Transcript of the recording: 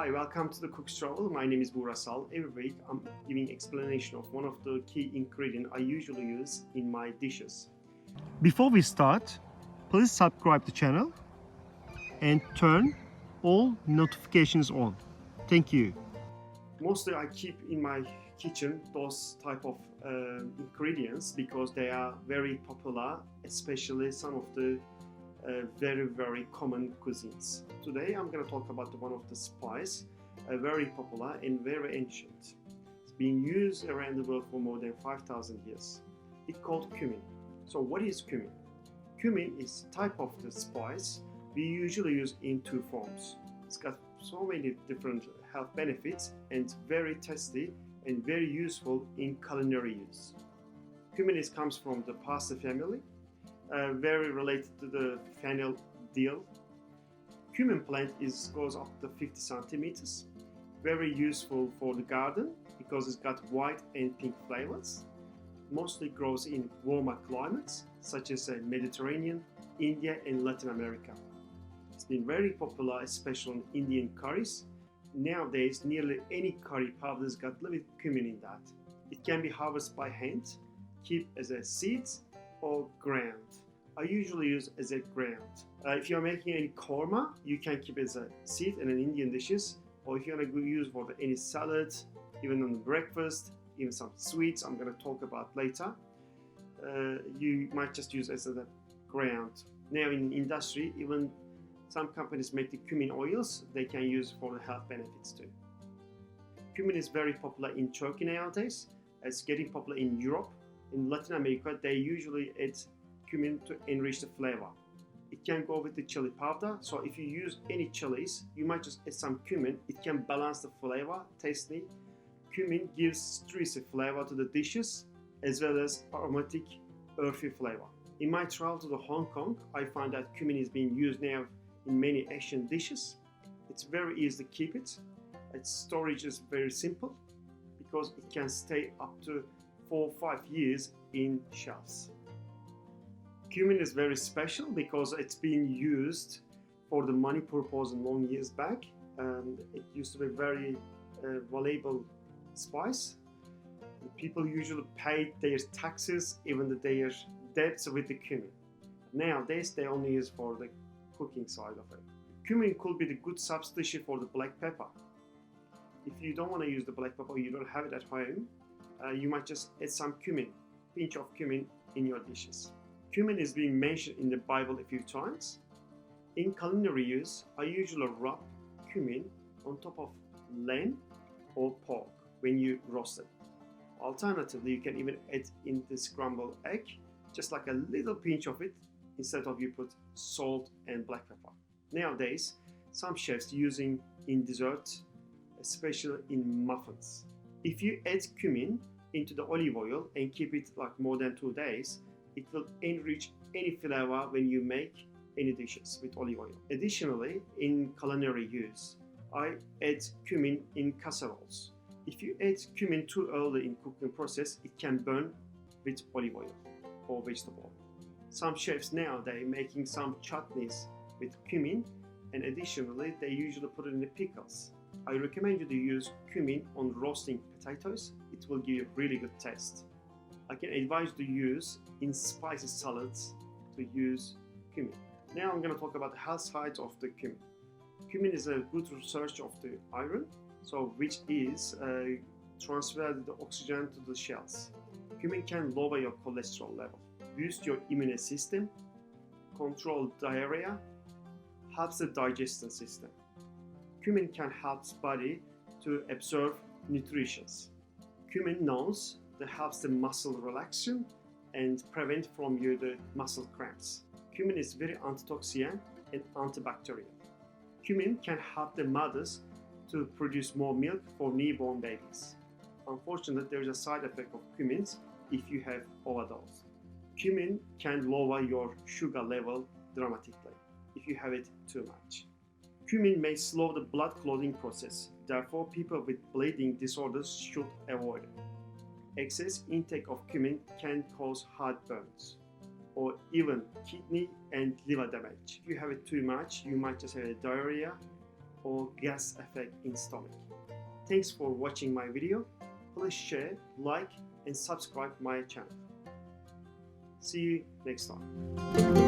Hi, welcome to the Cook's Travel. My name is Bugra Sal. Every week I'm giving explanation of one of the key ingredients I usually use in my dishes. Before we start, please subscribe the channel and turn all notifications on. Thank you. Mostly I keep in my kitchen those type of ingredients because they are very popular, especially some of the very common cuisines. Today I'm going to talk about one of the spice, very popular and very ancient. It's been used around the world for more than 5,000 years. It's called cumin. So what is cumin? Cumin is type of the spice we usually use in two forms. It's got so many different health benefits and very tasty and very useful in culinary use. Cumin comes from the pasta family, very related to the fennel dill. Cumin plant goes up to 50 centimeters. Very useful for the garden because it's got white and pink flavors. Mostly grows in warmer climates such as Mediterranean, India and Latin America. It's been very popular, especially in Indian curries. Nowadays, nearly any curry powder has got a little bit cumin in that. It can be harvested by hand, keep as a seeds or ground. I usually use as a ground. If you're making any korma, you can keep it as a seed in an Indian dishes, or if you're gonna use for any salad, even on the breakfast, even some sweets I'm gonna talk about later, you might just use as a ground. Now in industry, even some companies make the cumin oils, they can use for the health benefits too. Cumin is very popular in Turkey nowadays. It's getting popular in Europe. In Latin America, they usually add cumin to enrich the flavor. It can go with the chili powder, so if you use any chilies, you might just add some cumin. It can balance the flavor, tasty. Cumin gives citrusy flavor to the dishes, as well as aromatic, earthy flavor. In my travel to Hong Kong, I found that cumin is being used now in many Asian dishes. It's very easy to keep it. Its storage is very simple because it can stay up to 4 or 5 years in shelves. Cumin is very special because it's been used for the money purpose long years back. It used to be very valuable spice. People usually paid their taxes, even their debts with the cumin. Nowadays, they only use for the cooking side of it. Cumin could be the good substitute for the black pepper. If you don't want to use the black pepper, you don't have it at home, you might just add some cumin, pinch of cumin in your dishes. Cumin is being mentioned in the Bible a few times. In culinary use, I usually rub cumin on top of lamb or pork when you roast it. Alternatively, you can even add in the scrambled egg, just like a little pinch of it, instead of you put salt and black pepper. Nowadays, some chefs using in dessert, especially in muffins. If you add cumin into the olive oil and keep it like more than 2 days, it will enrich any flavor when you make any dishes with olive oil. Additionally, in culinary use, I add cumin in casseroles. If you add cumin too early in cooking process, it can burn with olive oil or vegetable. Some chefs now they're making some chutneys with cumin, and additionally they usually put it in the pickles. I recommend you to use cumin on roasting potatoes. It will give you a really good taste. I can advise you to use in spicy salads to use cumin. Now I'm going to talk about the health sides of the cumin. Cumin is a good research of the iron, so which is transfer the oxygen to the cells. Cumin can lower your cholesterol level, boost your immune system, control diarrhea, helps the digestion system. Cumin can help body to absorb nutrition. Cumin knows that helps the muscle relaxation and prevent from the muscle cramps. Cumin is very antitoxin and antibacterial. Cumin can help the mothers to produce more milk for newborn babies. Unfortunately, there is a side effect of cumin if you have overdose. Cumin can lower your sugar level dramatically if you have it too much. Cumin may slow the blood clotting process, therefore people with bleeding disorders should avoid it. Excess intake of cumin can cause heartburns or even kidney and liver damage. If you have it too much, you might just have diarrhea, or gas effect in stomach. Thanks for watching my video. Please share, like and subscribe my channel. See you next time.